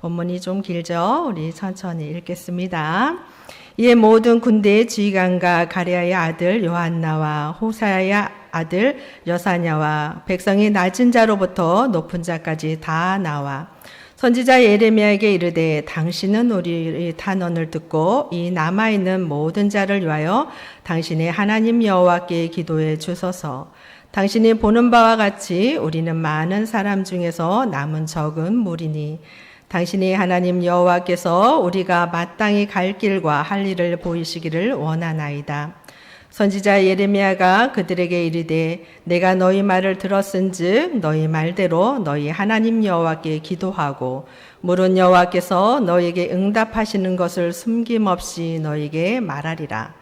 본문이 좀 길죠? 우리 천천히 읽겠습니다. 이에 모든 군대의 지휘관과 가랴의 아들 요한나와 호사야의 아들 여사냐와 백성이 낮은 자로부터 높은 자까지 다 나와 선지자 예레미야에게 이르되 당신은 우리의 탄원을 듣고 이 남아있는 모든 자를 위하여 당신의 하나님 여호와께 기도해 주소서. 당신이 보는 바와 같이 우리는 많은 사람 중에서 남은 적은 무리니 당신이 하나님 여호와께서 우리가 마땅히 갈 길과 할 일을 보이시기를 원하나이다. 선지자 예레미야가 그들에게 이르되 내가 너희 말을 들었은즉 너희 말대로 너희 하나님 여호와께 기도하고 물은 여호와께서 너희에게 응답하시는 것을 숨김없이 너희에게 말하리라.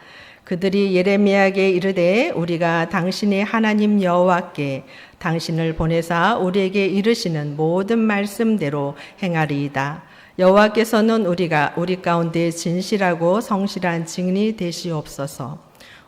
그들이 예레미야에게 이르되 우리가 당신의 하나님 여호와께 당신을 보내사 우리에게 이르시는 모든 말씀대로 행하리이다. 여호와께서는 우리 가운데 진실하고 성실한 증인이 되시옵소서.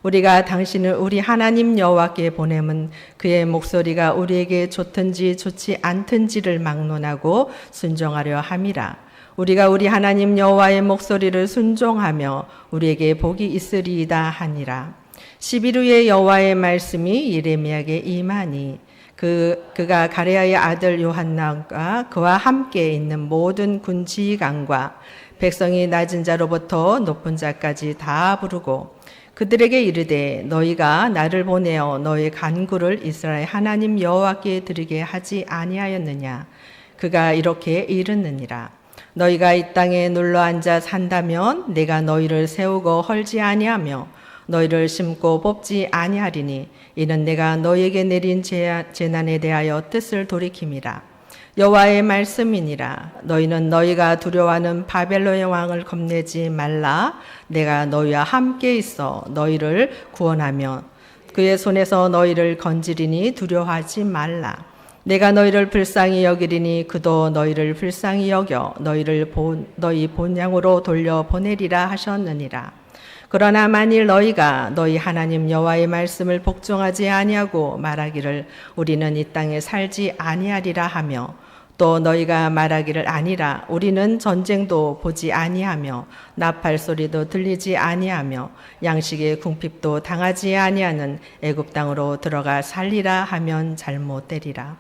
우리가 당신을 우리 하나님 여호와께 보내면 그의 목소리가 우리에게 좋든지 좋지 않든지를 막론하고 순종하려 함이라. 우리가 우리 하나님 여호와의 목소리를 순종하며 우리에게 복이 있으리이다 하니라. 10일 후에 여호와의 말씀이 예레미야에게 임하니 그가 가랴의 아들 요한나가 그와 함께 있는 모든 군 지휘관과 백성이 낮은 자로부터 높은 자까지 다 부르고 그들에게 이르되 너희가 나를 보내어 너희 간구를 이스라엘 하나님 여호와께 드리게 하지 아니하였느냐. 그가 이렇게 이르느니라. 너희가 이 땅에 눌러 앉아 산다면 내가 너희를 세우고 헐지 아니하며 너희를 심고 뽑지 아니하리니 이는 내가 너희에게 내린 재난에 대하여 뜻을 돌이킴이라. 여호와의 말씀이니라. 너희는 너희가 두려워하는 바벨론의 왕을 겁내지 말라. 내가 너희와 함께 있어 너희를 구원하며 그의 손에서 너희를 건지리니 두려워하지 말라. 내가 너희를 불쌍히 여기리니 그도 너희를 불쌍히 여겨 너희 본향으로 돌려 보내리라 하셨느니라. 그러나 만일 너희가 너희 하나님 여호와의 말씀을 복종하지 아니하고 말하기를 우리는 이 땅에 살지 아니하리라 하며 또 너희가 말하기를 아니라 우리는 전쟁도 보지 아니하며 나팔 소리도 들리지 아니하며 양식의 궁핍도 당하지 아니하는 애굽 땅으로 들어가 살리라 하면 잘못되리라.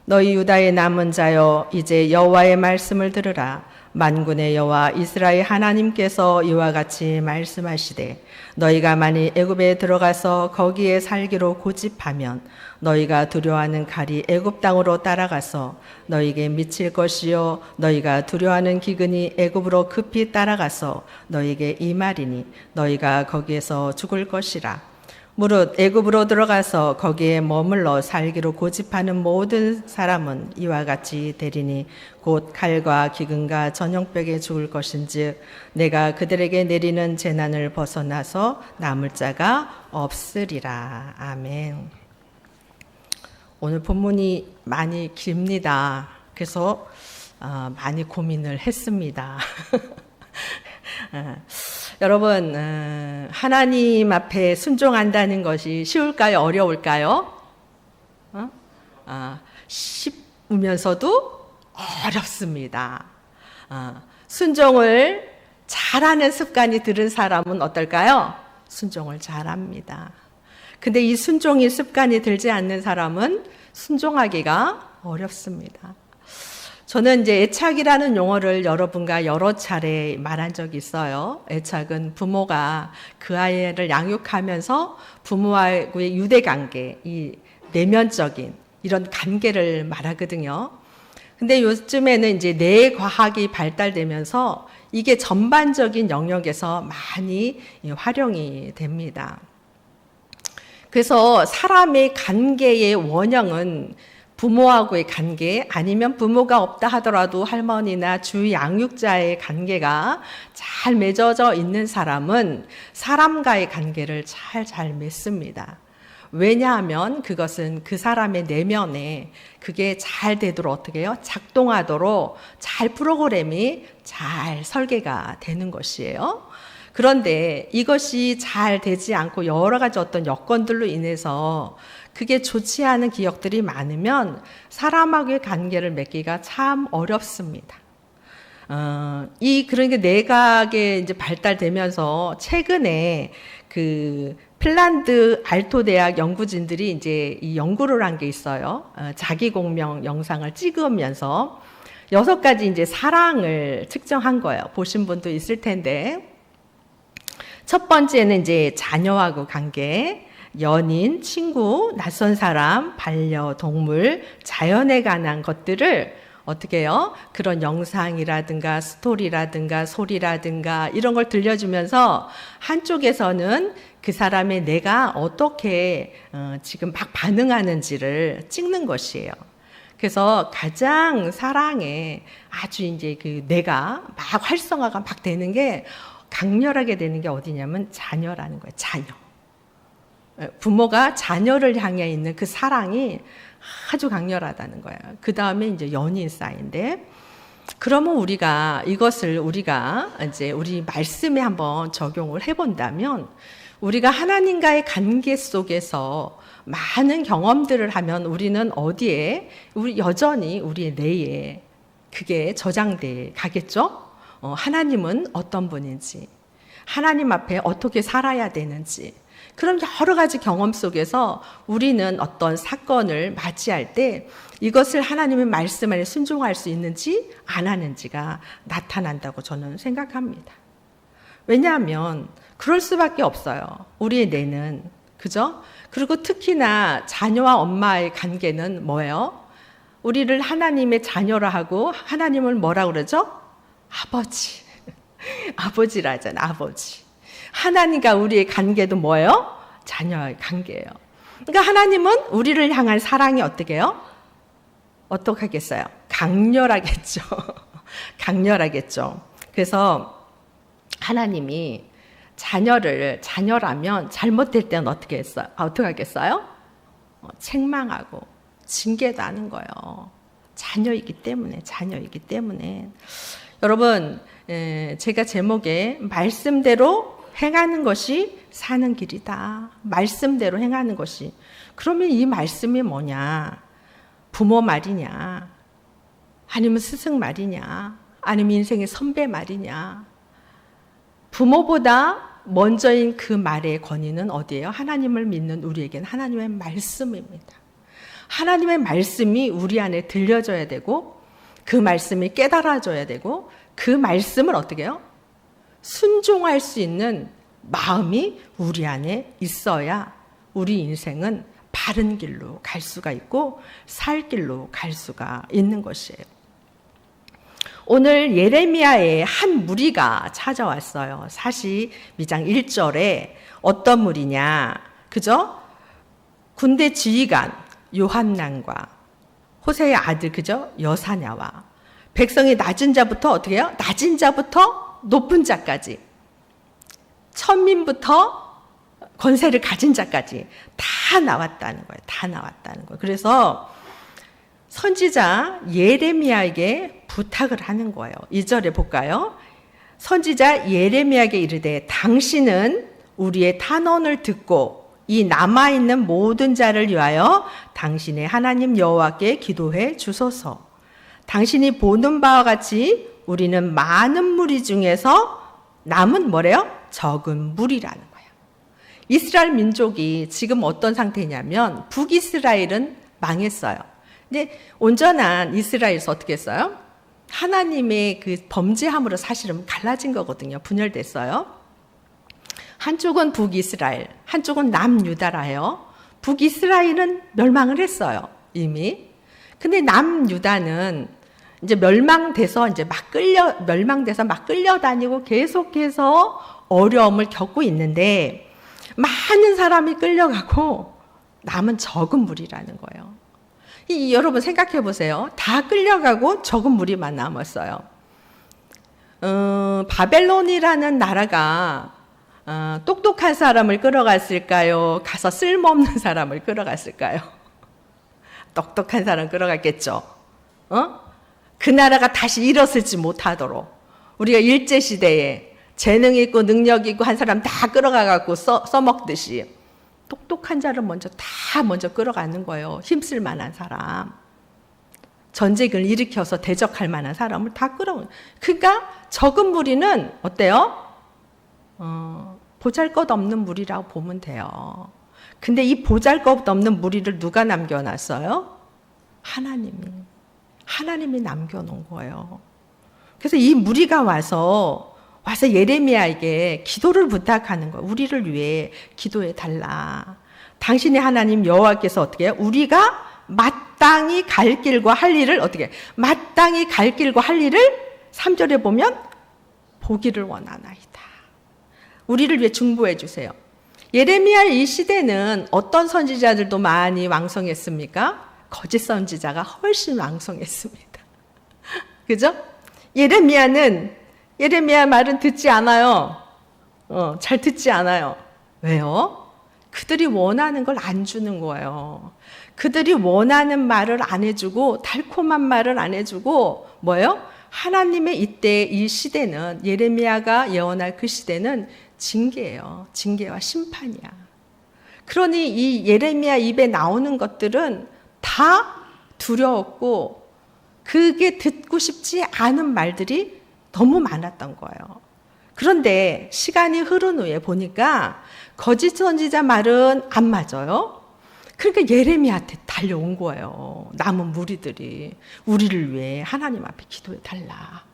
너희 유다의 남은 자여 이제 여호와의 말씀을 들으라. 만군의 여호와 이스라엘 하나님께서 이와 같이 말씀하시되 너희가 만일 애굽에 들어가서 거기에 살기로 고집하면 너희가 두려워하는 칼이 애굽 땅으로 따라가서 너희에게 미칠 것이요 너희가 두려워하는 기근이 애굽으로 급히 따라가서 너희에게 임하리니 너희가 거기에서 죽을 것이라. 무릇 애굽으로 들어가서 거기에 머물러 살기로 고집하는 모든 사람은 이와 같이 되리니 곧 칼과 기근과 전염병에 죽을 것인즉 내가 그들에게 내리는 재난을 벗어나서 남을 자가 없으리라. 아멘. 오늘 본문이 많이 깁니다. 그래서 많이 고민을 했습니다. 여러분, 하나님 앞에 순종한다는 것이 쉬울까요? 어려울까요? 쉽으면서도 어렵습니다. 순종을 잘하는 습관이 들은 사람은 어떨까요? 순종을 잘합니다. 근데 이 순종이 습관이 들지 않는 사람은 순종하기가 어렵습니다. 저는 이제 애착이라는 용어를 여러분과 여러 차례 말한 적이 있어요. 애착은 부모가 그 아이를 양육하면서 부모와의 유대 관계, 이 내면적인 이런 관계를 말하거든요. 근데 요즘에는 이제 뇌과학이 발달되면서 이게 전반적인 영역에서 많이 활용이 됩니다. 그래서 사람의 관계의 원형은 부모하고의 관계 아니면 부모가 없다 하더라도 할머니나 주 양육자의 관계가 잘 맺어져 있는 사람은 사람과의 관계를 잘 맺습니다. 왜냐하면 그것은 그 사람의 내면에 그게 잘 되도록 어떻게 해요? 작동하도록 잘 프로그램이 잘 설계가 되는 것이에요. 그런데 이것이 잘 되지 않고 여러 가지 어떤 여건들로 인해서 그게 좋지 않은 기억들이 많으면 사람하고의 관계를 맺기가 참 어렵습니다. 그러니까 내각에 이제 발달되면서 최근에 그 핀란드 알토 대학 연구진들이 이제 이 연구를 한 게 있어요. 자기 공명 영상을 찍으면서 6가지 이제 사랑을 측정한 거예요. 보신 분도 있을 텐데. 첫 번째는 이제 자녀하고 관계, 연인, 친구, 낯선 사람, 반려동물, 자연에 관한 것들을 어떻게 해요? 그런 영상이라든가 스토리라든가 소리라든가 이런 걸 들려주면서 한쪽에서는 그 사람의 내가 어떻게 지금 막 반응하는지를 찍는 것이에요. 그래서 가장 사랑에 아주 이제 그 내가 막 활성화가 막 되는 게 강렬하게 되는 게 어디냐면 자녀라는 거예요. 자녀. 부모가 자녀를 향해 있는 그 사랑이 아주 강렬하다는 거예요. 그 다음에 이제 연인 사이인데, 그러면 우리가 이제 우리 말씀에 한번 적용을 해본다면, 우리가 하나님과의 관계 속에서 많은 경험들을 하면 우리는 어디에, 여전히 우리의 뇌에 그게 저장돼 가겠죠? 하나님은 어떤 분인지, 하나님 앞에 어떻게 살아야 되는지, 그런 여러 가지 경험 속에서 우리는 어떤 사건을 맞이할 때 이것을 하나님의 말씀 안에 순종할 수 있는지 안 하는지가 나타난다고 저는 생각합니다. 왜냐하면 그럴 수밖에 없어요. 우리의 뇌는. 그죠? 그리고 특히나 자녀와 엄마의 관계는 뭐예요? 우리를 하나님의 자녀라 하고 하나님을 뭐라 그러죠? 아버지. 아버지라 하잖아, 아버지. 하나님과 우리의 관계도 뭐예요? 자녀의 관계예요. 그러니까 하나님은 우리를 향한 사랑이 어떻게 해요? 어떻게 하겠어요? 강렬하겠죠. 강렬하겠죠. 그래서 하나님이 자녀라면 잘못될 때는 어떻게 했어요? 어떻게 하겠어요? 책망하고 징계도 하는 거예요. 자녀이기 때문에. 여러분, 제가 제목에 말씀대로 행하는 것이 사는 길이다. 말씀대로 행하는 것이. 그러면 이 말씀이 뭐냐? 부모 말이냐? 아니면 스승 말이냐? 아니면 인생의 선배 말이냐? 부모보다 먼저인 그 말의 권위는 어디예요? 하나님을 믿는 우리에게는 하나님의 말씀입니다. 하나님의 말씀이 우리 안에 들려져야 되고, 그 말씀이 깨달아져야 되고, 그 말씀을 어떻게 해요? 순종할 수 있는 마음이 우리 안에 있어야 우리 인생은 바른 길로 갈 수가 있고 살 길로 갈 수가 있는 것이에요. 오늘 예레미야의 한 무리가 찾아왔어요. 42장 1절에 어떤 무리냐? 그죠? 군대 지휘관 요한난과 호세의 아들 그죠? 여사냐와 백성이 낮은 자부터 어떻게 해요? 낮은 자부터 높은 자까지, 천민부터 권세를 가진 자까지 다 나왔다는 거예요. 그래서 선지자 예레미야에게 부탁을 하는 거예요. 2절에 볼까요? 선지자 예레미야에게 이르되 당신은 우리의 탄원을 듣고 이 남아있는 모든 자를 위하여 당신의 하나님 여호와께 기도해 주소서. 당신이 보는 바와 같이 우리는 많은 무리 중에서 남은 뭐래요? 적은 무리라는 거예요. 이스라엘 민족이 지금 어떤 상태냐면 북이스라엘은 망했어요. 근데 온전한 이스라엘에서 어떻게 했어요? 하나님의 그 범죄함으로 사실은 갈라진 거거든요. 분열됐어요. 한쪽은 북이스라엘, 한쪽은 남유다라 해요. 북이스라엘은 멸망을 했어요. 이미. 근데 남유다는 이제 멸망돼서 막 끌려다니고 계속해서 어려움을 겪고 있는데 많은 사람이 끌려가고 남은 적은 무리라는 거예요. 여러분 생각해 보세요. 다 끌려가고 적은 무리만 남았어요. 바벨론이라는 나라가 똑똑한 사람을 끌어갔을까요? 가서 쓸모없는 사람을 끌어갔을까요? 똑똑한 사람 끌어갔겠죠. 그 나라가 다시 일어서지 못하도록 우리가 일제시대에 재능 있고 능력 있고 한 사람 다 끌어가갖고 써먹듯이 똑똑한 자를 먼저 끌어가는 거예요. 힘쓸 만한 사람. 전쟁을 일으켜서 대적할 만한 사람을 다 끌어온. 그러니까 적은 무리는 어때요? 보잘것없는 무리라고 보면 돼요. 근데 이 보잘것없는 무리를 누가 남겨놨어요? 하나님이 남겨놓은 거예요. 그래서 이 무리가 와서 예레미야에게 기도를 부탁하는 거예요. 우리를 위해 기도해 달라. 당신의 하나님 여호와께서 어떻게 해요? 우리가 마땅히 갈 길과 할 일을 어떻게 해요? 마땅히 갈 길과 할 일을 3절에 보면 보기를 원하나이다. 우리를 위해 중보해 주세요. 예레미야 이 시대는 어떤 선지자들도 많이 왕성했습니까? 거짓 선지자가 훨씬 왕성했습니다. 그죠? 예레미야 말은 듣지 않아요. 잘 듣지 않아요. 왜요? 그들이 원하는 걸 안 주는 거예요. 그들이 원하는 말을 안 해주고 달콤한 말을 안 해주고 뭐예요? 하나님의 이때 이 시대는 예레미야가 예언할 그 시대는 징계예요. 징계와 심판이야. 그러니 이 예레미야 입에 나오는 것들은 다 두려웠고 그게 듣고 싶지 않은 말들이 너무 많았던 거예요. 그런데 시간이 흐른 후에 보니까 거짓 선지자 말은 안 맞아요. 그러니까 예레미야한테 달려온 거예요. 남은 무리들이 우리를 위해 하나님 앞에 기도해 달라.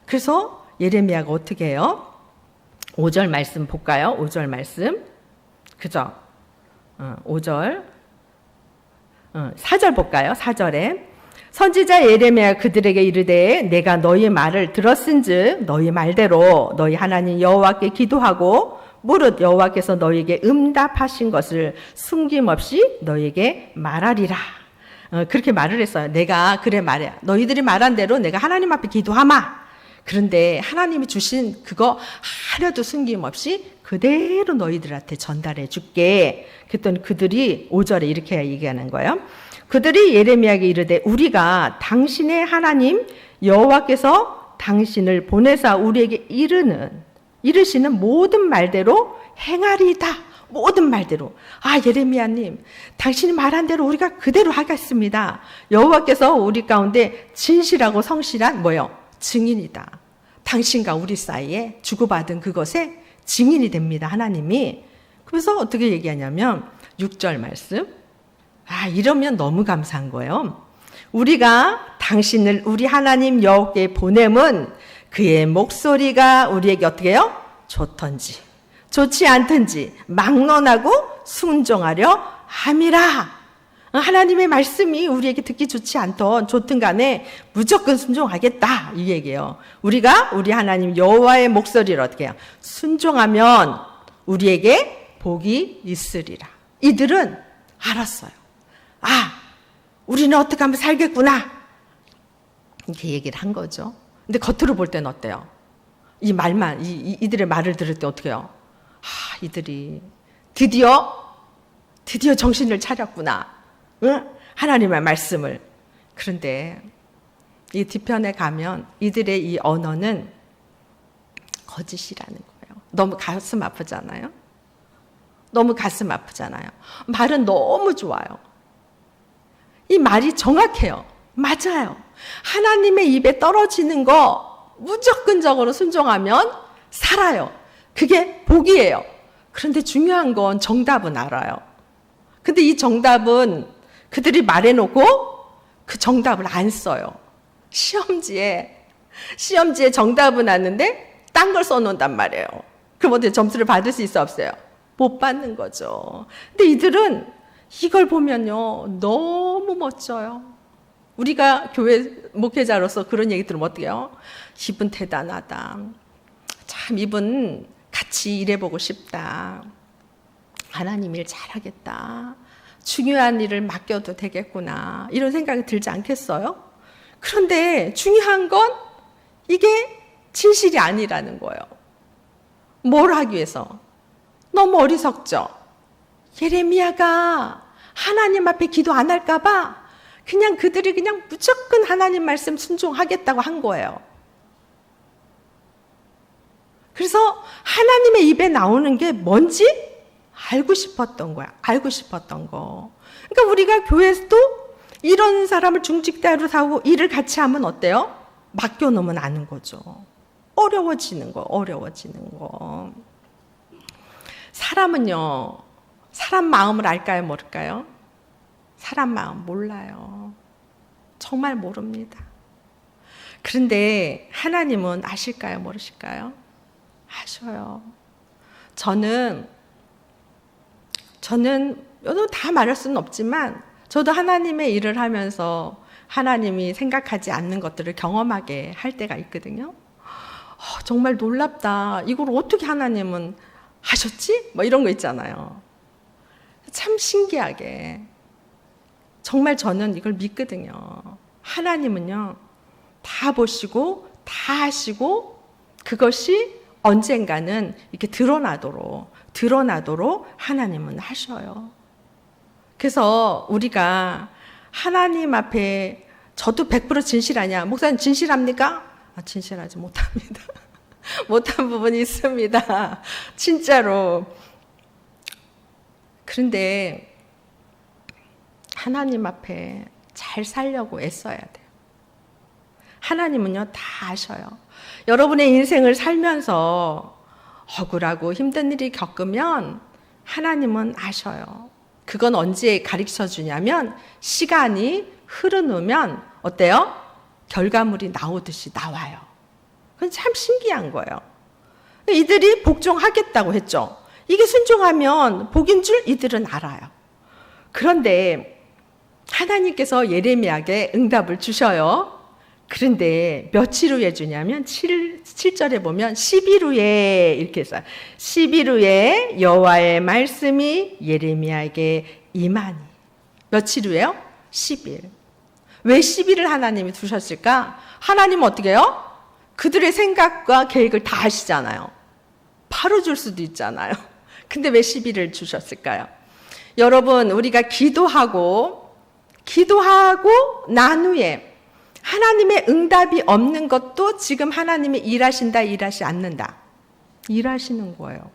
그래서 예레미야가 어떻게 해요? 5절 말씀 볼까요? 5절 말씀. 그죠? 5절. 4절 볼까요? 4절에. 선지자 예레미야 그들에게 이르되 내가 너희 말을 들었은즉 너희 말대로 너희 하나님 여호와께 기도하고 무릇 여호와께서 너희에게 응답하신 것을 숨김없이 너희에게 말하리라. 그렇게 말을 했어요. 내가 그래 말해. 너희들이 말한 대로 내가 하나님 앞에 기도하마. 그런데 하나님이 주신 그거 하나도 숨김없이 그대로 너희들한테 전달해 줄게. 그랬더니 그들이 5절에 이렇게 얘기하는 거예요. 그들이 예레미야에게 이르되 우리가 당신의 하나님 여호와께서 당신을 보내사 우리에게 이르시는 모든 말대로 행하리이다. 모든 말대로. 예레미야님, 당신이 말한 대로 우리가 그대로 하겠습니다. 여호와께서 우리 가운데 진실하고 성실한 뭐요? 증인이다. 당신과 우리 사이에 주고받은 그것에 증인이 됩니다. 하나님이. 그래서 어떻게 얘기하냐면 6절 말씀. 이러면 너무 감사한 거예요. 우리가 당신을 우리 하나님 여호와께 보냄은 그의 목소리가 우리에게 어떻게 해요? 좋던지 좋지 않던지 막론하고 순종하려 함이라. 하나님의 말씀이 우리에게 듣기 좋지 않던 좋든 간에 무조건 순종하겠다 이 얘기예요. 우리가 우리 하나님 여호와의 목소리를 어떻게 해요? 순종하면 우리에게 복이 있으리라. 이들은 알았어요. 우리는 어떻게 하면 살겠구나. 이렇게 얘기를 한 거죠. 근데 겉으로 볼 때는 어때요? 이 말만, 이들의 말을 들을 때 어떻게 해요? 이들이 드디어 정신을 차렸구나. 응? 하나님의 말씀을. 그런데 이 뒤편에 가면 이들의 이 언어는 거짓이라는 거예요. 너무 가슴 아프잖아요. 말은 너무 좋아요. 이 말이 정확해요. 맞아요. 하나님의 입에 떨어지는 거 무조건적으로 순종하면 살아요. 그게 복이에요. 그런데 중요한 건 정답은 알아요. 근데 이 정답은 그들이 말해놓고 그 정답을 안 써요. 시험지에 정답은 아는데 딴 걸 써놓는단 말이에요. 그럼 어떻게 점수를 받을 수 있어 없어요? 못 받는 거죠. 근데 이들은 이걸 보면요 너무 멋져요. 우리가 교회 목회자로서 그런 얘기 들으면 어떻게 해요? 이분 대단하다. 참 이분 같이 일해보고 싶다. 하나님 일 잘하겠다. 중요한 일을 맡겨도 되겠구나. 이런 생각이 들지 않겠어요? 그런데 중요한 건 이게 진실이 아니라는 거예요. 뭘 하기 위해서? 너무 어리석죠? 예레미야가 하나님 앞에 기도 안 할까 봐 그들이 무조건 하나님 말씀 순종하겠다고 한 거예요. 그래서 하나님의 입에 나오는 게 뭔지 알고 싶었던 거야. 알고 싶었던 거. 그러니까 우리가 교회에서도 이런 사람을 중직자로 사고 일을 같이 하면 어때요? 맡겨놓으면 아는 거죠. 어려워지는 거. 사람은요, 사람 마음을 알까요, 모를까요? 사람 마음 몰라요. 정말 모릅니다. 그런데 하나님은 아실까요, 모르실까요? 아셔요. 저는 다 말할 수는 없지만 저도 하나님의 일을 하면서 하나님이 생각하지 않는 것들을 경험하게 할 때가 있거든요. 정말 놀랍다. 이걸 어떻게 하나님은 하셨지? 뭐 이런 거 있잖아요. 참 신기하게. 정말 저는 이걸 믿거든요. 하나님은요, 다 보시고, 다 하시고, 그것이 언젠가는 이렇게 드러나도록 하나님은 하셔요. 그래서 우리가 하나님 앞에 저도 100% 진실하냐? 목사님 진실합니까? 진실하지 못합니다. 못한 부분이 있습니다. 진짜로. 그런데 하나님 앞에 잘 살려고 애써야 돼요. 하나님은요, 다 아셔요. 여러분의 인생을 살면서 억울하고 힘든 일이 겪으면 하나님은 아셔요. 그건 언제 가르쳐 주냐면 시간이 흐르면 어때요? 결과물이 나오듯이 나와요. 그건 참 신기한 거예요. 이들이 복종하겠다고 했죠. 이게 순종하면 복인 줄 이들은 알아요. 그런데 하나님께서 예레미야에게 응답을 주셔요. 그런데 며칠 후에 주냐면 7절에 보면 10일 후에 이렇게 했어요. 10일 후에 여호와의 말씀이 예레미야에게 임하니. 며칠 후에요? 10일. 왜 10일을 하나님이 두셨을까? 하나님은 어떻게 해요? 그들의 생각과 계획을 다 아시잖아요. 바로 줄 수도 있잖아요. 근데 왜 10일을 주셨을까요? 여러분, 우리가 기도하고 난 후에 하나님의 응답이 없는 것도 지금 하나님이 일하신다, 일하시 않는다. 일하시는 거예요.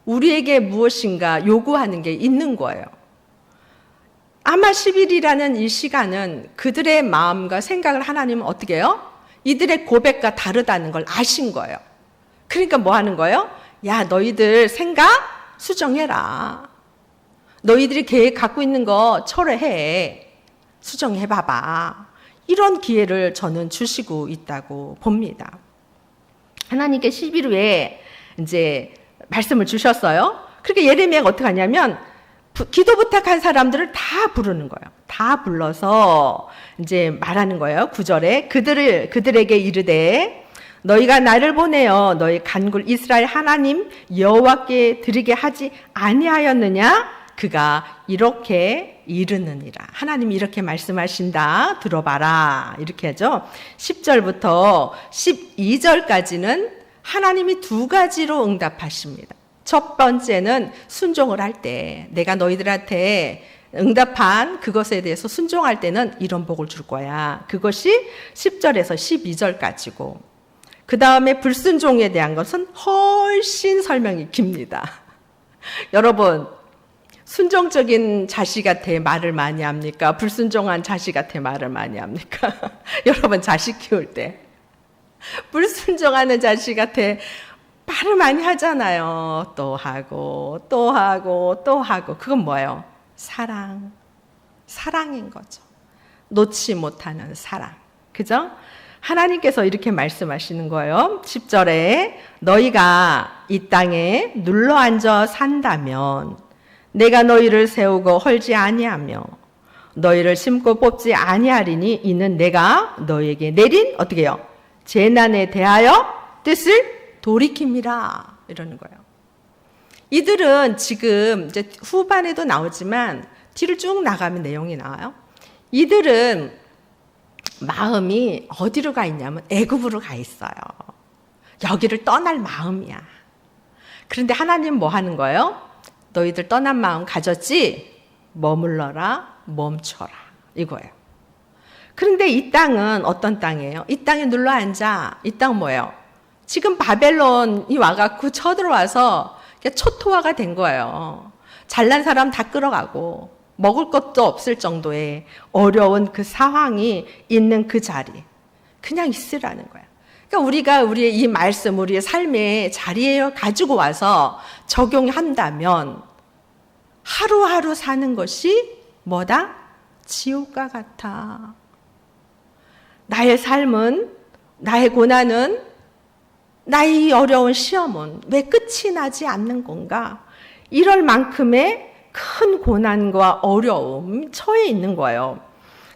우리에게 무엇인가 요구하는 게 있는 거예요. 아마 10일이라는 이 시간은 그들의 마음과 생각을 하나님은 어떻게 해요? 이들의 고백과 다르다는 걸 아신 거예요. 그러니까 뭐 하는 거예요? 야, 너희들 생각 수정해라. 너희들이 계획 갖고 있는 거 철회해. 수정해봐봐. 이런 기회를 저는 주시고 있다고 봅니다. 하나님께 10일 후에 이제 말씀을 주셨어요. 그렇게 예레미야가 어떻게 하냐면 기도 부탁한 사람들을 다 부르는 거예요. 다 불러서 이제 말하는 거예요. 9절에 그들에게 이르되 너희가 나를 보내어 너희 간굴 이스라엘 하나님 여호와께 드리게 하지 아니하였느냐? 그가 이렇게 이르느니라. 하나님이 이렇게 말씀하신다. 들어봐라. 이렇게 하죠. 10절부터 12절까지는 하나님이 두 가지로 응답하십니다. 첫 번째는 순종을 할 때 내가 너희들한테 응답한 그것에 대해서 순종할 때는 이런 복을 줄 거야. 그것이 10절에서 12절까지고 그 다음에 불순종에 대한 것은 훨씬 설명이 깁니다. 여러분, 순종적인 자식한테 말을 많이 합니까? 불순종한 자식한테 말을 많이 합니까? 여러분, 자식 키울 때 불순종하는 자식한테 말을 많이 하잖아요. 또 하고 그건 뭐예요? 사랑인 거죠. 놓지 못하는 사랑. 그죠? 하나님께서 이렇게 말씀하시는 거예요. 10절에 너희가 이 땅에 눌러앉아 산다면 내가 너희를 세우고 헐지 아니하며 너희를 심고 뽑지 아니하리니 이는 내가 너희에게 내린 어떻게 해요? 재난에 대하여 뜻을 돌이킵니다. 이러는 거예요. 이들은 지금 이제 후반에도 나오지만 뒤를 쭉 나가면 내용이 나와요. 이들은 마음이 어디로 가 있냐면 애굽으로 가 있어요. 여기를 떠날 마음이야. 그런데 하나님 뭐 하는 거예요? 너희들 떠난 마음 가졌지? 머물러라, 멈춰라. 이거예요. 그런데 이 땅은 어떤 땅이에요? 이 땅에 눌러 앉아. 이 땅은 뭐예요? 지금 바벨론이 와갖고 쳐들어와서 초토화가 된 거예요. 잘난 사람 다 끌어가고 먹을 것도 없을 정도의 어려운 그 상황이 있는 그 자리, 그냥 있으라는 거야. 그러니까 우리가 우리의 이 말씀, 우리의 삶의 자리에 가지고 와서 적용한다면 하루하루 사는 것이 뭐다? 지옥과 같아. 나의 삶은, 나의 고난은, 나의 어려운 시험은 왜 끝이 나지 않는 건가? 이럴 만큼의 큰 고난과 어려움 처해 있는 거예요.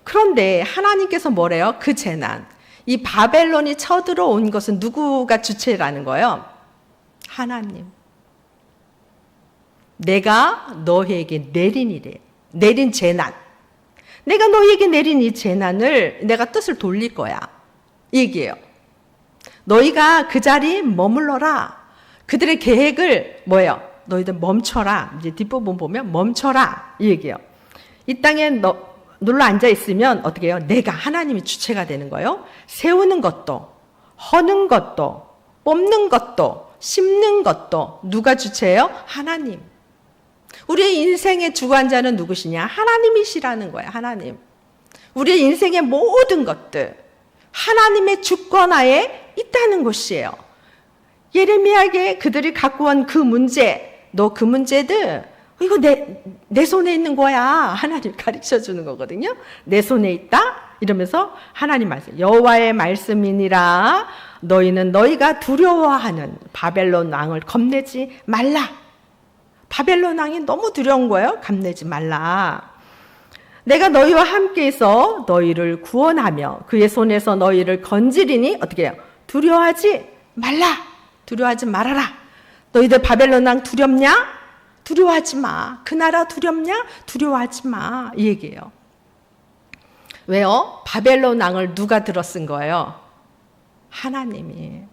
그런데 하나님께서 뭐래요? 그 재난, 이 바벨론이 쳐들어온 것은 누구가 주체라는 거예요? 하나님. 내가 너희에게 내린 재난. 내가 너희에게 내린 이 재난을 내가 뜻을 돌릴 거야. 얘기해요. 너희가 그 자리에 머물러라. 그들의 계획을 뭐예요? 너희들 멈춰라. 이제 뒷부분 보면 멈춰라. 이 얘기예요. 이 땅에 눌러 앉아 있으면 어떻게 해요? 내가 하나님이 주체가 되는 거예요. 세우는 것도, 허는 것도, 뽑는 것도, 심는 것도 누가 주체예요? 하나님. 우리의 인생의 주관자는 누구시냐? 하나님이시라는 거예요. 하나님. 우리의 인생의 모든 것들 하나님의 주권하에 있다는 것이에요. 예레미야에게 그들이 갖고 온 그 문제, 너 그 문제들 이거 내 손에 있는 거야. 하나님 가르쳐 주는 거거든요. 내 손에 있다? 이러면서 하나님 말씀, 여호와의 말씀이니라. 너희는 너희가 두려워하는 바벨론 왕을 겁내지 말라. 바벨론 왕이 너무 두려운 거예요. 겁내지 말라. 내가 너희와 함께해서 너희를 구원하며 그의 손에서 너희를 건지리니 어떻게 해요? 두려워하지 말라. 두려워하지 말아라. 너희들 바벨론 왕 두렵냐? 두려워하지 마. 그 나라 두렵냐? 두려워하지 마. 이 얘기예요. 왜요? 바벨론 왕을 누가 들어쓴 거예요? 하나님이.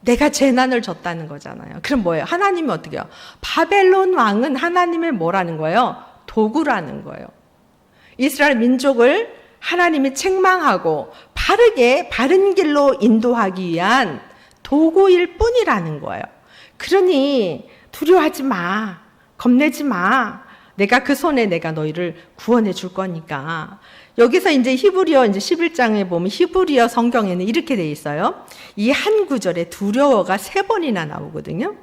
내가 재난을 줬다는 거잖아요. 그럼 뭐예요? 하나님이 어떻게 해요? 바벨론 왕은 하나님의 뭐라는 거예요? 도구라는 거예요. 이스라엘 민족을 하나님이 책망하고 바른 길로 인도하기 위한 도구일 뿐이라는 거예요. 그러니 두려워하지 마. 겁내지 마. 내가 그 손에 내가 너희를 구원해 줄 거니까. 여기서 이제 히브리어 이제 11장에 보면 히브리어 성경에는 이렇게 돼 있어요. 이 한 구절에 두려워가 3번이나 나오거든요.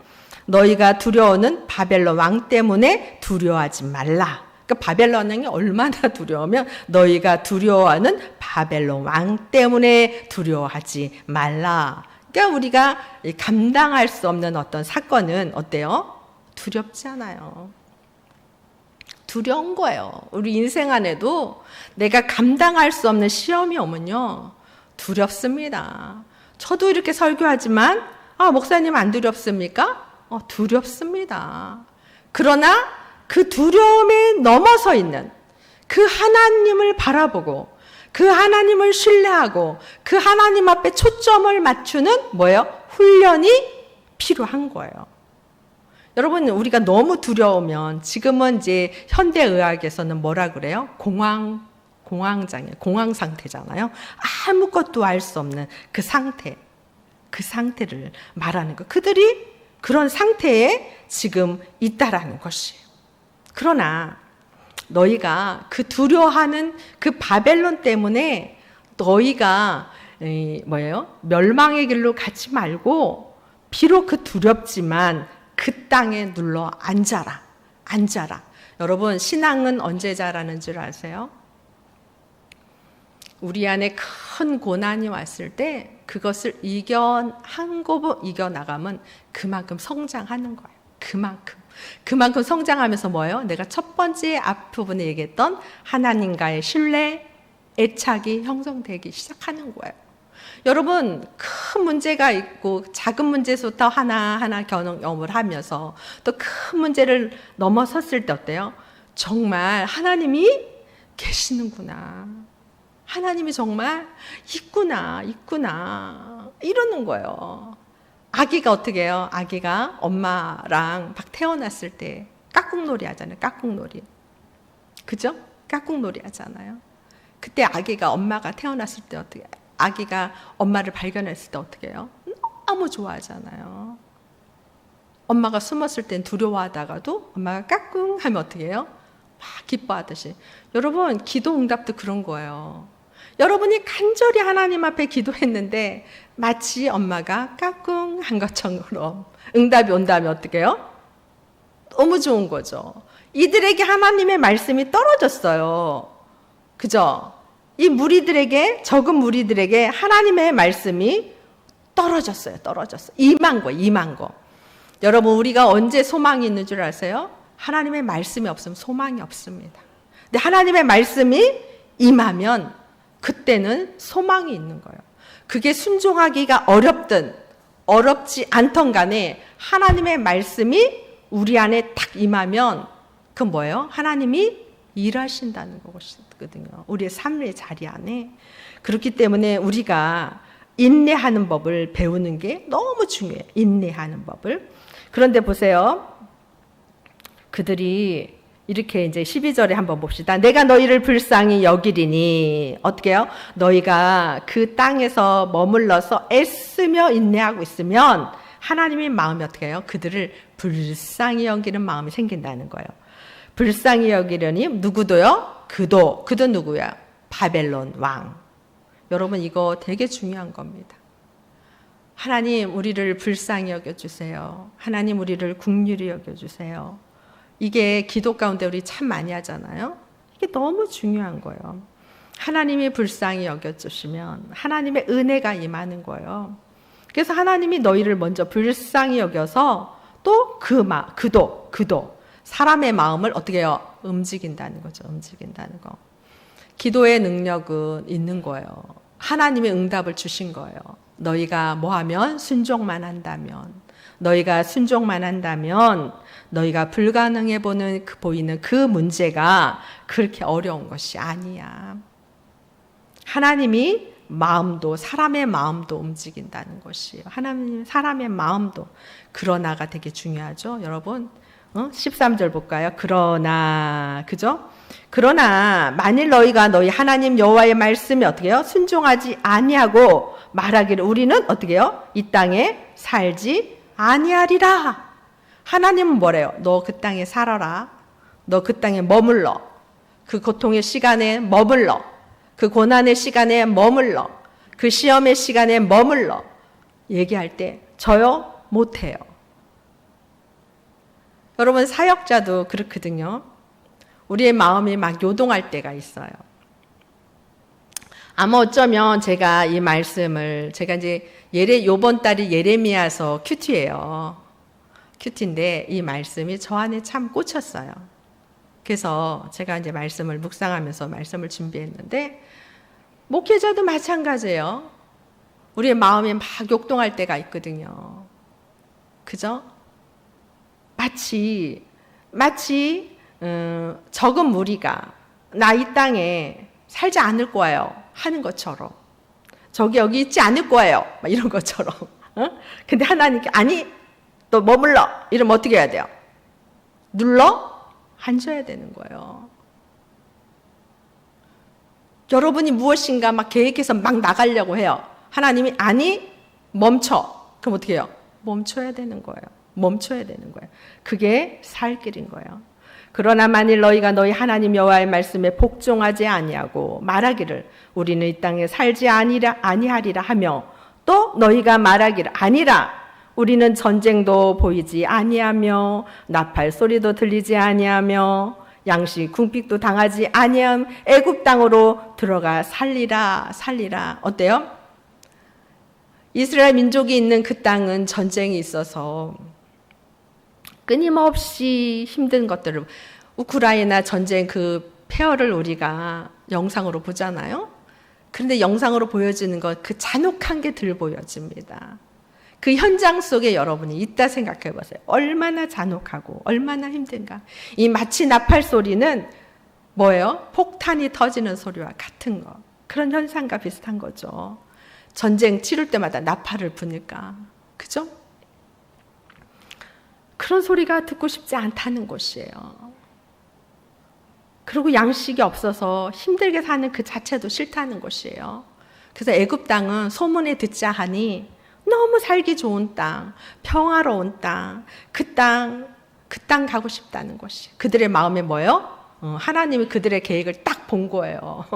너희가 두려워는 바벨론 왕 때문에 두려워하지 말라. 그러니까 바벨론 왕이 얼마나 두려우면 너희가 두려워하는 바벨론 왕 때문에 두려워하지 말라. 그러니까 우리가 감당할 수 없는 어떤 사건은 어때요? 두렵지 않아요. 두려운 거예요. 우리 인생 안에도 내가 감당할 수 없는 시험이 오면요. 두렵습니다. 저도 이렇게 설교하지만 목사님 안 두렵습니까? 두렵습니다. 그러나 그 두려움에 넘어서 있는 그 하나님을 바라보고 그 하나님을 신뢰하고 그 하나님 앞에 초점을 맞추는 뭐예요? 훈련이 필요한 거예요. 여러분, 우리가 너무 두려우면 지금은 이제 현대의학에서는 뭐라 그래요? 공황 상태잖아요. 아무것도 알 수 없는 그 상태를 말하는 거. 그들이 그런 상태에 지금 있다라는 것이에요. 그러나 너희가 그 두려워하는 그 바벨론 때문에 너희가 멸망의 길로 가지 말고 비록 그 두렵지만 그 땅에 눌러 앉아라. 여러분, 신앙은 언제 자라는 줄 아세요? 우리 안에 큰 고난이 왔을 때 그것을 한 곱은 이겨나가면 그만큼 성장하는 거예요. 그만큼 성장하면서 뭐예요? 내가 첫 번째 앞부분에 얘기했던 하나님과의 신뢰, 애착이 형성되기 시작하는 거예요. 여러분, 큰 문제가 있고 작은 문제부터 하나하나 경험을 하면서 또 큰 문제를 넘어섰을 때 어때요? 정말 하나님이 계시는구나. 하나님이 정말 있구나. 이러는 거예요. 아기가 어떻게 해요? 아기가 엄마랑 막 태어났을 때 깍꿍놀이 하잖아요. 깍꿍놀이. 그죠? 깍꿍놀이 하잖아요. 그때 아기가 엄마가 태어났을 때 어떻게 해요? 아기가 엄마를 발견했을 때 어떻게 해요? 너무 좋아하잖아요. 엄마가 숨었을 땐 두려워하다가도 엄마가 까꿍 하면 어떻게 해요? 막 기뻐하듯이. 여러분, 기도 응답도 그런 거예요. 여러분이 간절히 하나님 앞에 기도했는데 마치 엄마가 까꿍한 것처럼 응답이 온다면 어떻게 해요? 너무 좋은 거죠. 이들에게 하나님의 말씀이 떨어졌어요. 그죠? 이 무리들에게, 적은 무리들에게 하나님의 말씀이 떨어졌어요. 임한 거. 여러분, 우리가 언제 소망이 있는 줄 아세요? 하나님의 말씀이 없으면 소망이 없습니다. 근데 하나님의 말씀이 임하면 그때는 소망이 있는 거예요. 그게 순종하기가 어렵든 어렵지 않던 간에 하나님의 말씀이 우리 안에 딱 임하면 그건 뭐예요? 하나님이 일하신다는 것이거든요. 우리의 삶의 자리 안에. 그렇기 때문에 우리가 인내하는 법을 배우는 게 너무 중요해요. 인내하는 법을. 그런데 보세요. 그들이 이렇게 이제 12절에 한번 봅시다. 내가 너희를 불쌍히 여기리니 어떻게 해요? 너희가 그 땅에서 머물러서 애쓰며 인내하고 있으면 하나님의 마음이 어떻게 해요? 그들을 불쌍히 여기는 마음이 생긴다는 거예요. 불쌍히 여기려니 누구도요? 그도 누구야? 바벨론 왕. 여러분, 이거 되게 중요한 겁니다. 하나님, 우리를 불쌍히 여겨주세요. 하나님, 우리를 긍휼히 여겨주세요. 이게 기도 가운데 우리 참 많이 하잖아요. 이게 너무 중요한 거예요. 하나님이 불쌍히 여겨주시면 하나님의 은혜가 임하는 거예요. 그래서 하나님이 너희를 먼저 불쌍히 여겨서 또 그도 사람의 마음을 어떻게 해요? 움직인다는 거죠. 움직인다는 거. 기도의 능력은 있는 거예요. 하나님의 응답을 주신 거예요. 너희가 뭐하면? 순종만 한다면. 너희가 순종만 한다면 너희가 불가능해 보이는 그 문제가 그렇게 어려운 것이 아니야. 하나님이 마음도, 사람의 마음도 움직인다는 것이에요. 하나님, 사람의 마음도. 그러나가 되게 중요하죠. 여러분, 13절 볼까요? 그러나, 그죠? 그러나 만일 너희가 너희 하나님 여호와의 말씀에 어떻게 해요? 순종하지 아니하고 말하기를 우리는 어떻게 해요? 이 땅에 살지 아니하리라. 하나님은 뭐래요? 너 그 땅에 살아라. 너 그 땅에 머물러. 그 고통의 시간에 머물러. 그 고난의 시간에 머물러. 그 시험의 시간에 머물러. 얘기할 때 저요? 못해요. 여러분, 사역자도 그렇거든요. 우리의 마음이 막 요동할 때가 있어요. 아마 어쩌면 제가 이 말씀을, 제가 이제 요번 달이 예레미야서 큐티예요. 큐티인데 이 말씀이 저 안에 참 꽂혔어요. 그래서 제가 이제 말씀을 묵상하면서 말씀을 준비했는데, 목회자도 마찬가지예요. 우리의 마음이 막 욕동할 때가 있거든요. 그죠? 마치 적은 무리가 나 이 땅에 살지 않을 거예요 하는 것처럼, 저기 여기 있지 않을 거예요 막 이런 것처럼. 근데 하나님께 아니 너 머물러 이러면 어떻게 해야 돼요? 눌러 앉아야 되는 거예요. 여러분이 무엇인가 막 계획해서 막 나가려고 해요. 하나님이 아니 멈춰. 그럼 어떻게 해요? 멈춰야 되는 거예요. 그게 살 길인 거예요. 그러나 만일 너희가 너희 하나님 여호와의 말씀에 복종하지 아니하고 말하기를 우리는 이 땅에 살지 아니하리라 하며 또 너희가 말하기를 아니라 우리는 전쟁도 보이지 아니하며 나팔 소리도 들리지 아니하며 양식 궁핍도 당하지 아니함 애굽 땅으로 들어가 살리라. 어때요? 이스라엘 민족이 있는 그 땅은 전쟁이 있어서 끊임없이 힘든 것들을, 우크라이나 전쟁 그 폐허를 우리가 영상으로 보잖아요. 그런데 영상으로 보여지는 것, 그 잔혹한 게 덜 보여집니다. 그 현장 속에 여러분이 있다 생각해 보세요. 얼마나 잔혹하고 얼마나 힘든가. 이 마치 나팔 소리는 뭐예요? 폭탄이 터지는 소리와 같은 거. 그런 현상과 비슷한 거죠. 전쟁 치를 때마다 나팔을 부니까. 그죠? 그런 소리가 듣고 싶지 않다는 것이에요. 그리고 양식이 없어서 힘들게 사는 그 자체도 싫다는 것이에요. 그래서 애굽 땅은 소문에 듣자 하니 너무 살기 좋은 땅, 평화로운 땅, 그 땅 가고 싶다는 것이. 그들의 마음에 뭐예요? 하나님이 그들의 계획을 딱 본 거예요.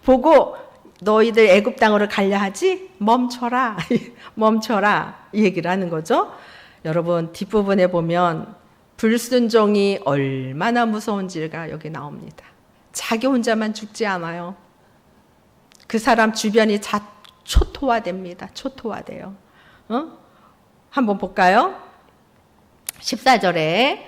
보고 너희들 애굽 땅으로 가려 하지? 멈춰라. 멈춰라. 이 얘기를 하는 거죠. 여러분 뒷부분에 보면 불순종이 얼마나 무서운지가 여기 나옵니다. 자기 혼자만 죽지 않아요. 그 사람 주변이 초토화됩니다. 초토화돼요. 한번 볼까요? 14절에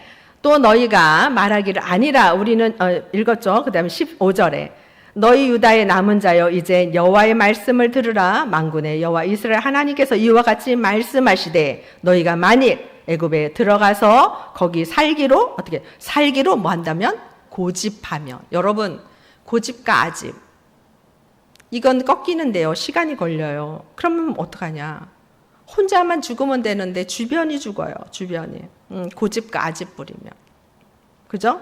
또 너희가 말하기를 아니라 우리는 읽었죠. 그 다음에 15절에 너희 유다의 남은 자여 이제 여호와의 말씀을 들으라. 만군의 여호와 이스라엘 하나님께서 이와 같이 말씀하시되 너희가 만일 애굽에 들어가서 거기 살기로 어떻게 살기로 뭐 한다면 고집하면. 여러분 고집과 아집 이건 꺾이는데요. 시간이 걸려요. 그러면 어떡하냐. 혼자만 죽으면 되는데 주변이 죽어요. 주변이. 고집과 아집 부리면. 그죠?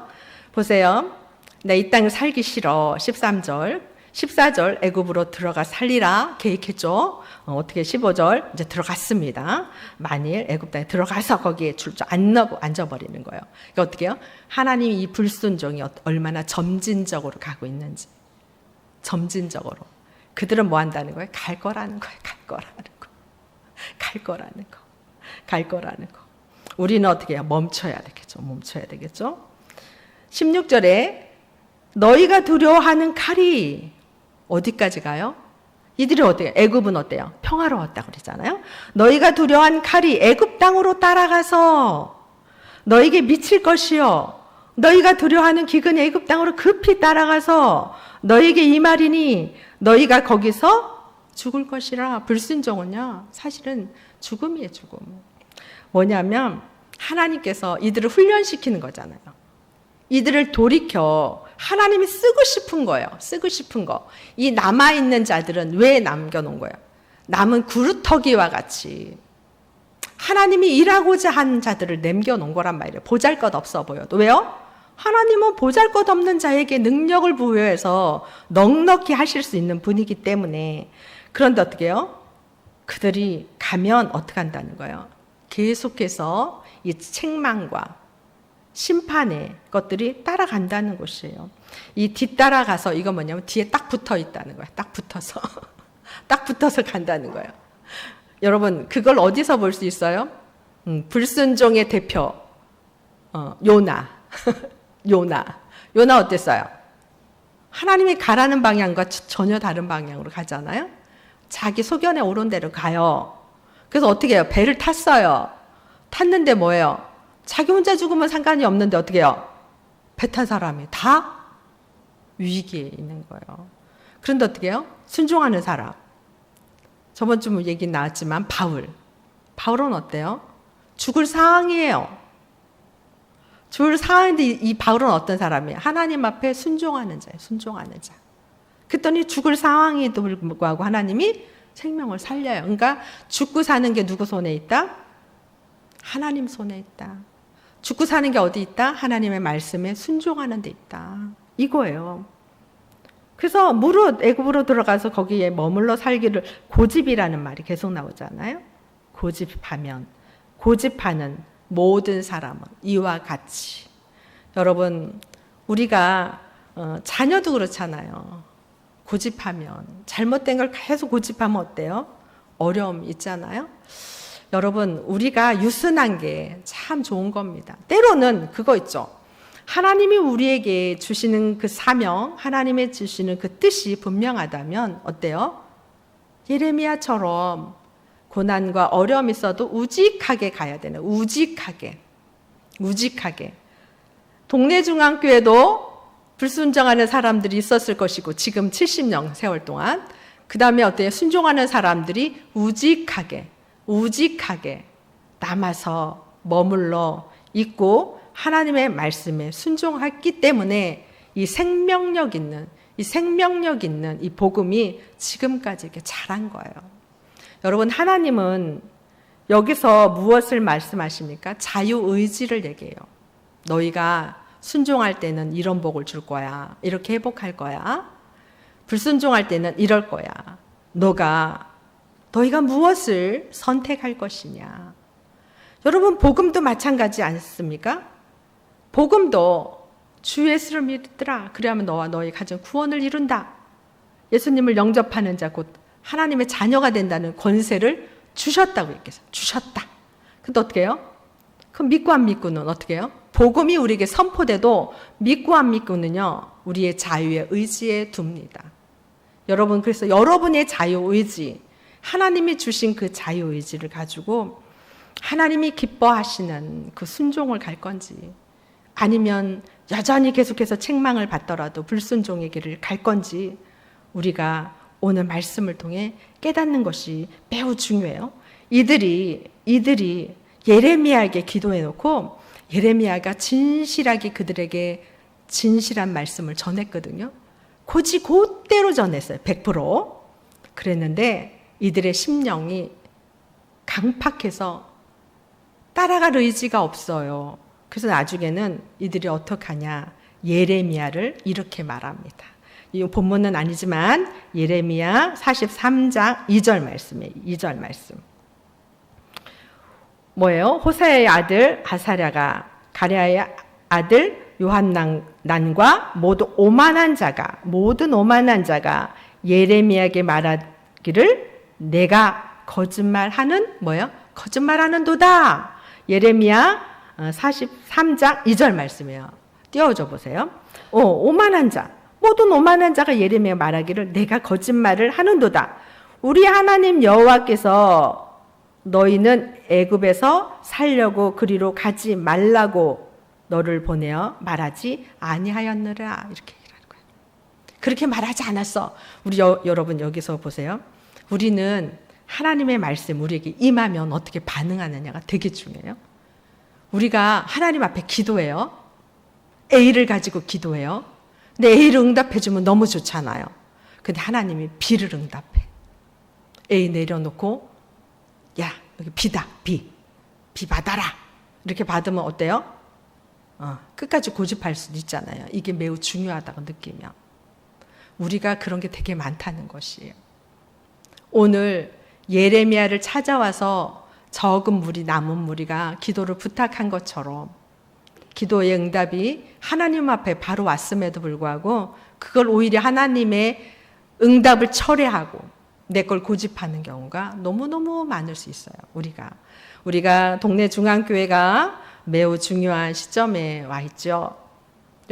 보세요. 내 이 땅 살기 싫어. 13절. 14절 애굽으로 들어가 살리라 계획했죠. 어떻게 15절 이제 들어갔습니다. 만일 애굽 땅에 들어가서 거기에 앉아버리는 거예요. 그러니까 어떻게 해요? 하나님이 이 불순종이 얼마나 점진적으로 가고 있는지. 점진적으로. 그들은 뭐 한다는 거예요? 갈 거라는 거예요. 갈 거라는 거. 갈 거라는 거. 갈 거라는 거. 우리는 어떻게 해요? 멈춰야 되겠죠. 멈춰야 되겠죠. 16절에 너희가 두려워하는 칼이 어디까지 가요? 이들이 어때요? 애굽은 어때요? 평화로웠다고 그러잖아요. 너희가 두려워한 칼이 애굽 땅으로 따라가서 너에게 미칠 것이요. 너희가 두려워하는 기근이 애굽 땅으로 급히 따라가서 너에게 이 말이니 너희가 거기서 죽을 것이라. 불순종은요 사실은 죽음이에요. 죽음. 뭐냐면 하나님께서 이들을 훈련시키는 거잖아요. 이들을 돌이켜 하나님이 쓰고 싶은 거예요. 쓰고 싶은 거. 이 남아있는 자들은 왜 남겨놓은 거예요? 남은 구루터기와 같이 하나님이 일하고자 한 자들을 남겨놓은 거란 말이에요. 보잘것없어 보여도. 왜요? 하나님은 보잘것없는 자에게 능력을 부여해서 넉넉히 하실 수 있는 분이기 때문에. 그런데 어떻게 해요? 그들이 가면 어떻게 한다는 거예요? 계속해서 이 책망과 심판의 것들이 따라간다는 것이에요. 이 뒤따라가서 이거 뭐냐면 뒤에 딱 붙어 있다는 거예요. 딱 붙어서. 딱 붙어서 간다는 거예요. 여러분 그걸 어디서 볼 수 있어요? 불순종의 대표 요나. 요나 어땠어요? 하나님이 가라는 방향과 전혀 다른 방향으로 가잖아요. 자기 소견에 오른 대로 가요. 그래서 어떻게 해요? 배를 탔어요. 탔는데 뭐예요? 자기 혼자 죽으면 상관이 없는데 어떻게 해요? 배 탄 사람이 다 위기에 있는 거예요. 그런데 어떻게 해요? 순종하는 사람. 저번 주 얘기 나왔지만 바울은 어때요? 죽을 상황이에요. 죽을 상황인데 이 바울은 어떤 사람이에요? 하나님 앞에 순종하는 자예요. 순종하는 자. 그랬더니 죽을 상황에도 불구하고 하나님이 생명을 살려요. 그러니까 죽고 사는 게 누구 손에 있다? 하나님 손에 있다. 죽고 사는 게 어디 있다? 하나님의 말씀에 순종하는 데 있다. 이거예요. 그래서 무릇 애굽으로 들어가서 거기에 머물러 살기를 고집이라는 말이 계속 나오잖아요. 고집하는 모든 사람은 이와 같이. 여러분 우리가 자녀도 그렇잖아요. 고집하면 잘못된 걸 계속 고집하면 어때요? 어려움이 있잖아요. 여러분 우리가 유순한 게 참 좋은 겁니다. 때로는 그거 있죠. 하나님이 우리에게 주시는 그 사명, 하나님의 주시는 그 뜻이 분명하다면 어때요? 예레미야처럼 고난과 어려움이 있어도 우직하게 가야 되는, 우직하게. 동네 중앙교회도 불순종하는 사람들이 있었을 것이고 지금 70년 세월 동안 그 다음에 어때요? 순종하는 사람들이 우직하게 남아서 머물러 있고 하나님의 말씀에 순종했기 때문에 이 생명력 있는 이 복음이 지금까지 이렇게 자란 거예요. 여러분 하나님은 여기서 무엇을 말씀하십니까? 자유의지를 얘기해요. 너희가 순종할 때는 이런 복을 줄 거야. 이렇게 회복할 거야. 불순종할 때는 이럴 거야. 너희가 무엇을 선택할 것이냐. 여러분 복음도 마찬가지 않습니까? 복음도 주 예수를 믿으라. 그래야만 너와 너의 가정 구원을 이룬다. 예수님을 영접하는 자 곧 하나님의 자녀가 된다는 권세를 주셨다고 얘기했어요. 주셨다. 근데 어떻게 해요? 그럼 믿고 안 믿고는 어떻게 해요? 복음이 우리에게 선포돼도 믿고 안 믿고는요, 우리의 자유의 의지에 둡니다. 여러분, 그래서 여러분의 자유의지, 하나님이 주신 그 자유의지를 가지고 하나님이 기뻐하시는 그 순종을 갈 건지, 아니면 여전히 계속해서 책망을 받더라도 불순종의 길을 갈 건지, 우리가 오늘 말씀을 통해 깨닫는 것이 매우 중요해요. 이들이 예레미야에게 기도해 놓고 예레미야가 진실하게 그들에게 진실한 말씀을 전했거든요. 고지 곧대로 전했어요. 100%. 그랬는데 이들의 심령이 강팍해서 따라갈 의지가 없어요. 그래서 나중에는 이들이 어떻게 하냐, 예레미야를 이렇게 말합니다. 이 본문은 아니지만 예레미야 43장 2절 말씀이에요. 2절 말씀. 뭐예요? 호사야의 아들 아사랴가 가랴의 아들 요한난과 모든 오만한 자가 예레미야에게 말하기를 내가 거짓말하는 뭐예요? 거짓말하는도다. 예레미야 43장 2절 말씀이에요. 띄워줘 보세요. 오만한 자, 모든 오만한 자가 예레미야 말하기를 내가 거짓말을 하는도다. 우리 하나님 여호와께서 너희는 애굽에서 살려고 그리로 가지 말라고 너를 보내어 말하지 아니하였느라. 이렇게 얘기하는 거예요. 그렇게 말하지 않았어. 우리 여러분 여기서 보세요. 우리는 하나님의 말씀 우리에게 임하면 어떻게 반응하느냐가 되게 중요해요. 우리가 하나님 앞에 기도해요. A를 가지고 기도해요. 근데 A를 응답해주면 너무 좋잖아요. 근데 하나님이 B를 응답해. A 내려놓고 야, 여기 B다. B 받아라. 이렇게 받으면 어때요? 끝까지 고집할 수도 있잖아요. 이게 매우 중요하다고 느끼면. 우리가 그런 게 되게 많다는 것이에요. 오늘 예레미야를 찾아와서 적은 무리, 남은 무리가 기도를 부탁한 것처럼 기도의 응답이 하나님 앞에 바로 왔음에도 불구하고 그걸 오히려 하나님의 응답을 철회하고 내 걸 고집하는 경우가 너무너무 많을 수 있어요. 우리가 동네 중앙교회가 매우 중요한 시점에 와 있죠.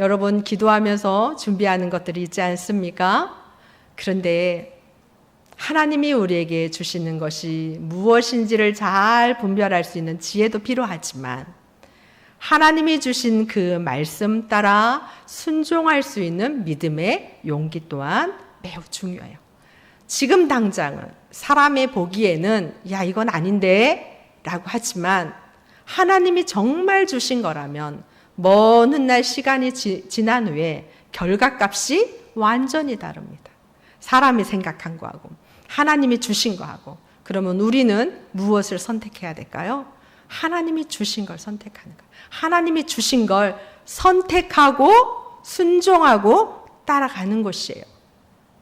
여러분 기도하면서 준비하는 것들이 있지 않습니까? 그런데 하나님이 우리에게 주시는 것이 무엇인지를 잘 분별할 수 있는 지혜도 필요하지만 하나님이 주신 그 말씀 따라 순종할 수 있는 믿음의 용기 또한 매우 중요해요. 지금 당장은 사람의 보기에는 야 이건 아닌데 라고 하지만 하나님이 정말 주신 거라면 먼 훗날 시간이 지난 후에 결과값이 완전히 다릅니다. 사람이 생각한 거하고 하나님이 주신 거하고. 그러면 우리는 무엇을 선택해야 될까요? 하나님이 주신 걸 선택하는 거예요. 하나님이 주신 걸 선택하고 순종하고 따라가는 것이에요.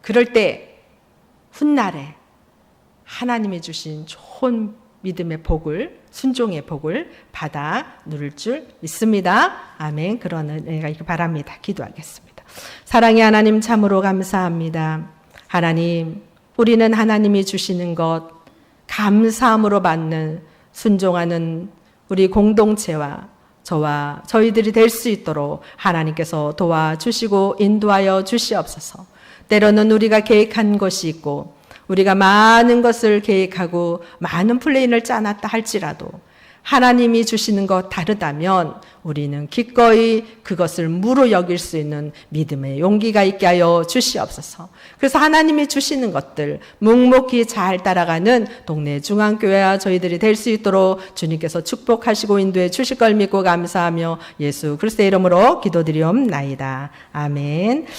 그럴 때 훗날에 하나님이 주신 좋은 믿음의 복을, 순종의 복을 받아 누릴 줄 믿습니다. 아멘. 그런 은혜가 있길 바랍니다. 기도하겠습니다. 사랑의 하나님 참으로 감사합니다. 하나님, 우리는 하나님이 주시는 것 감사함으로 받는 순종하는 우리 공동체와 저와 저희들이 될 수 있도록 하나님께서 도와주시고 인도하여 주시옵소서. 때로는 우리가 계획한 것이 있고 우리가 많은 것을 계획하고 많은 플랜을 짜놨다 할지라도 하나님이 주시는 것 다르다면 우리는 기꺼이 그것을 무로 여길 수 있는 믿음의 용기가 있게 하여 주시옵소서. 그래서 하나님이 주시는 것들 묵묵히 잘 따라가는 동네 중앙교회와 저희들이 될 수 있도록 주님께서 축복하시고 인도해 주실 걸 믿고 감사하며 예수 그리스도의 이름으로 기도드리옵나이다. 아멘.